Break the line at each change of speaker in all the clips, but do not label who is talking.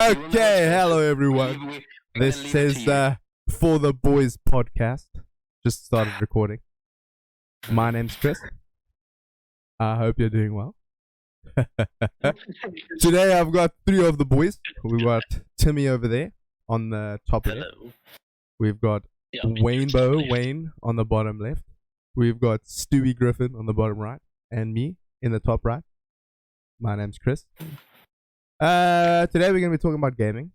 Okay, hello everyone. This is For the Boys podcast. Just started recording. My name's Chris. I hope you're doing well. Today I've got three of the boys. We've got Timmy over there on the top left. We've got Wayne on the bottom left. We've got Stewie Griffin on the bottom right. And me in the top right. My name's Chris. Today we're going to be talking about gaming.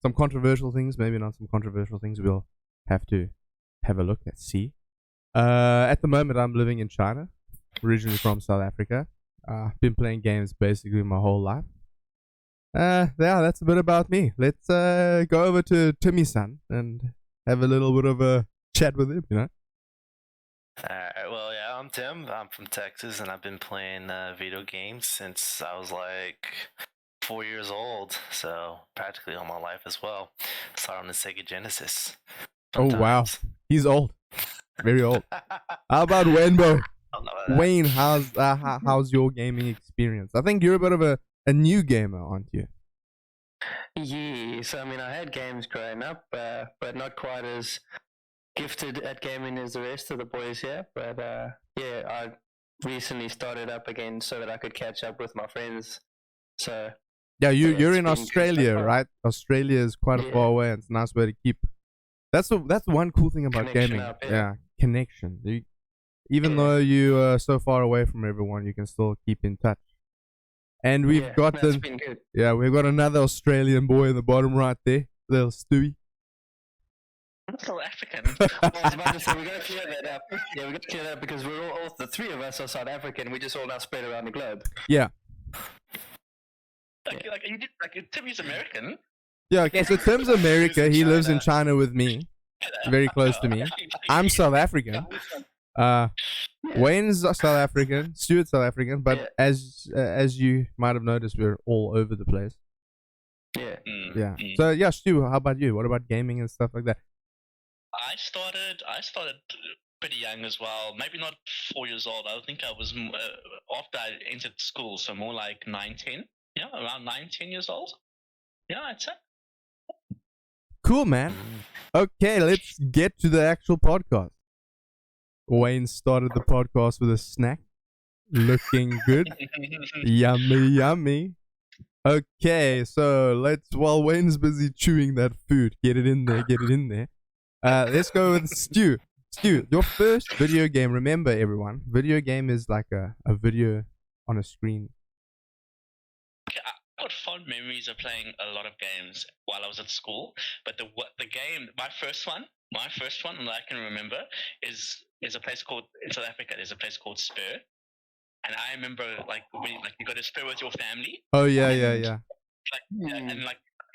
Some controversial things, maybe not some controversial things. We'll have to have a look and see. At the moment, I'm living in China, originally from South Africa. Been playing games basically my whole life. Yeah, that's a bit about me. Let's go over to Timmy-san and have a little bit of a chat with him, you know?
Well, yeah, I'm Tim. I'm from Texas, and I've been playing video games since I was like 4 years old, so practically all my life as well. Started on the Sega Genesis.
Oh, wow. He's old. Very old. How about Wayne? Wayne, how's your gaming experience? I think you're a bit of a new gamer, aren't you?
Yes, I mean, I had games growing up, but not quite as gifted at gaming as the rest of the boys here. But yeah, I recently started up again so that I could catch up with my friends. So
yeah, you're in Australia, right? Australia is quite a far away, and it's a nice way to keep. That's one cool thing about gaming. Yeah, connection. Even though you are so far away from everyone, you can still keep in touch. And we've got we've got another Australian boy in the bottom right there, little Stewie.
I'm South African.
I was about to say, we got to clear that up. Yeah, we got to clear that up because we're all the three of us are South African. We just all now spread around the globe.
Yeah.
Like Timmy's American.
Yeah, okay, so Tim's America. He lives in China with me. Very close to me. I'm South African. Wayne's South African. Stuart's South African. But as you might have noticed, we're all over the place. Yeah. So yeah, Stu, how about you? What about gaming and stuff like that?
I started pretty young as well. Maybe not 4 years old. I think I was after I entered school, so more like 9, 10. Yeah, around 9, 10 years old. Yeah, I'd say.
Cool, man. Okay, let's get to the actual podcast. Wayne started the podcast with a snack. Looking good. Yummy, yummy. Okay, so while Wayne's busy chewing that food, get it in there. Let's go with Stu. Stu, your first video game, remember everyone, video game is like a video on a screen.
I've got fond memories of playing a lot of games while I was at school, but the game, my first one that I can remember is a place called, in South Africa, there's a place called Spur. And I remember when you go to Spur with your family.
Oh yeah.
And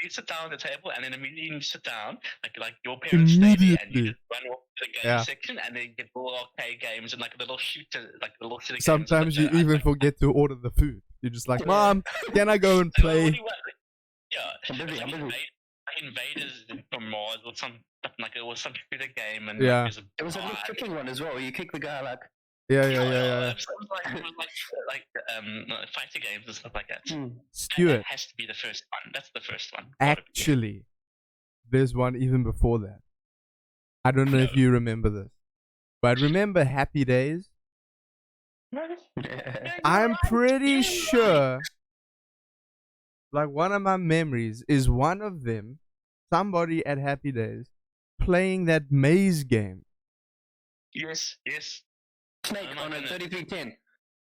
you sit down at the table, and then immediately you sit down, like your parents stay there, and you just run off to the game section, and then you get little arcade games and like a little shooter, like a little shooter.
Sometimes you even forget to order the food. You're just like, Mom, can I go and play?
Invaders from Mars or some it was some shooter game, and
it was a little kicking one as well. You kick the guy like.
Yeah.
It was like fighter games and stuff like that.
Stuart,
that has to be the first one. That's the first one.
Actually, there's one even before that. I don't know if you remember this, but remember Happy Days? I'm pretty sure, like one of my memories is one of them, somebody at Happy Days, playing that maze game.
Yes.
Snake on a 3310.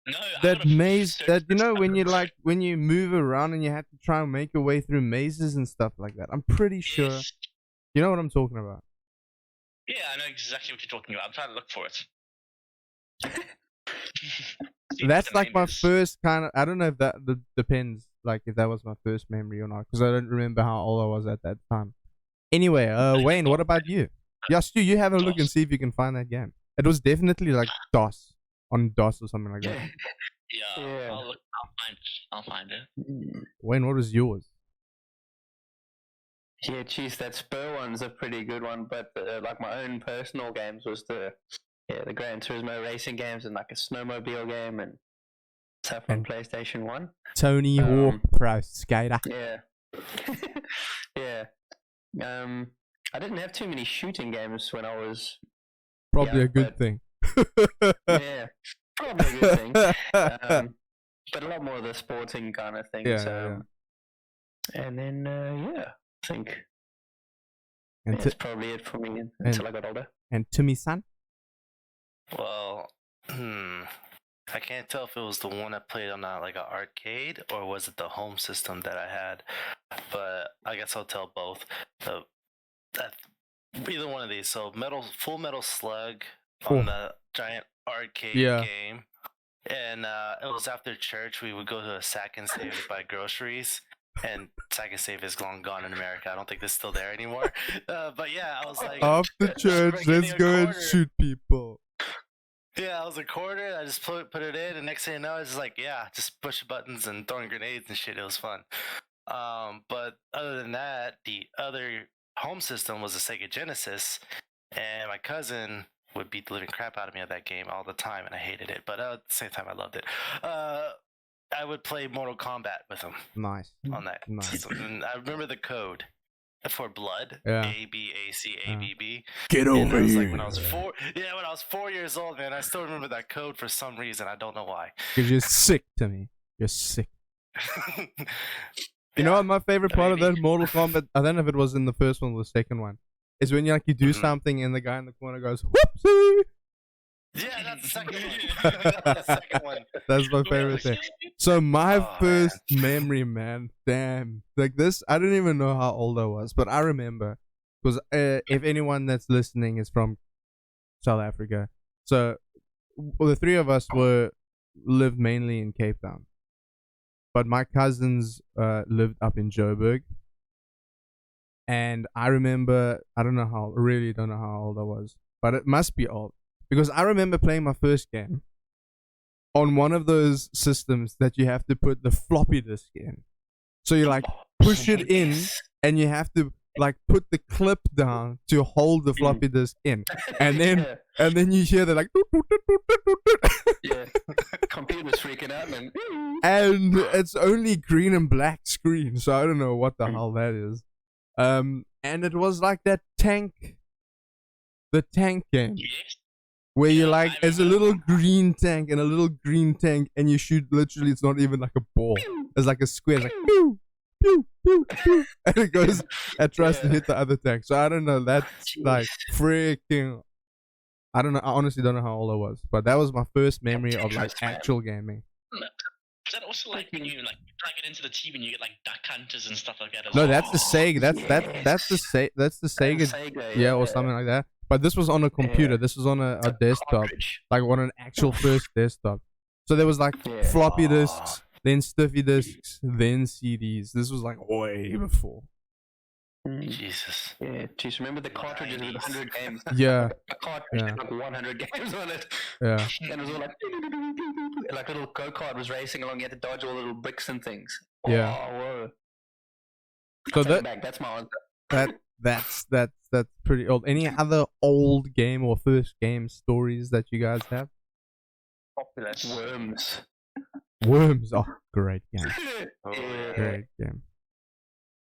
No,
that maze, that when you move around and you have to try and make your way through mazes and stuff like that. I'm pretty sure. You know what I'm talking about?
Yeah, I know exactly what you're talking about. I'm trying to look for it.
That's like my first kind of. I don't know if that depends. Like if that was my first memory or not, because I don't remember how old I was at that time. Anyway, Wayne, what about you? Yeah, Stu, you have a look and see if you can find that game. It was definitely like DOS or something like that.
Yeah. I'll find it.
Wayne, what was yours?
Yeah, geez, that Spur one's a pretty good one. But like my own personal games was the Gran Turismo racing games and like a snowmobile game and stuff on PlayStation 1.
Tony Hawk Pro Skater.
Yeah. Yeah. I didn't have too many shooting games when I was
Probably
young,
a good
but
thing.
yeah, probably a good thing. But a lot more of the sporting kind of things.
Yeah.
And then yeah, I think
And
that's probably it for me until I got older.
And Timmy-san?
Well, I can't tell if it was the one I played on like an arcade or was it the home system that I had, but I guess I'll tell both. Either one of these. So Full Metal Slug on the giant arcade game, and it was after church. We would go to a Sack and Save to buy groceries. And Sack and Save is long gone in America. I don't think it's still there anymore. But yeah, I was like,
after church, let's go and shoot people.
Yeah, I was a quarter. I just put it in, and next thing you know, it's like, yeah, just pushing buttons and throwing grenades and shit. It was fun. But other than that, the other home system was a Sega Genesis, and my cousin would beat the living crap out of me at that game all the time, and I hated it. But at the same time, I loved it. I would play Mortal Kombat with him.
Nice.
On that system. And I remember the code for blood.
Yeah.
ABACABB.
Get over here.
Like when I was 4 years old, man, I still remember that code for some reason. I don't know why.
Because you're sick to me. You're sick. You know what my favorite part of that Mortal Kombat, I don't know if it was in the first one or the second one, is when you do something and the guy in the corner goes, whoopsie!
Yeah, that's the second one. That's the second one.
That's my favorite thing. So my first memory, man, damn. Like this, I don't even know how old I was, but I remember. Because if anyone that's listening is from South Africa, so the three of us lived mainly in Cape Town. But my cousins lived up in Joburg. And I remember, really don't know how old I was, but it must be old. Because I remember playing my first game on one of those systems that you have to put the floppy disk in. So you push it in and you have to put the clip down to hold the floppy disk in. And then you hear the
yeah. Computer's freaking out, man.
And it's only green and black screen, so I don't know what the hell that is. And it was like the tank game.
Yes.
Where you're it's a little green tank and a little green tank, and you shoot literally, it's not even like a ball. It's like a square, it's like pew, pew, pew, pew. And it goes and tries to hit the other tank. So I don't know, that's freaking, I don't know, I honestly don't know how old I was. But that was my first memory of actual gaming.
Is that also when you plug it into the TV and you get Duck Hunters and stuff like that as
No,
well?
that's the Sega. That's the Sega. Yeah, or something like that. But this was on a computer. This was on a desktop, on an actual first desktop. So there was floppy disks, then stiffy disks, then CDs. This was way before.
Jesus.
Yeah, jeez, remember the cartridges with 100 games?
Yeah.
A cartridge had 100 games on it.
Yeah.
And it was all like a little go-kart was racing along. You had to dodge all the little bricks and things.
Yeah.
Oh, whoa.
So
that's my answer.
That's pretty old. Any other old game or first game stories that you guys have?
Worms.
Worms. Oh, great game.
Yeah.
Great game.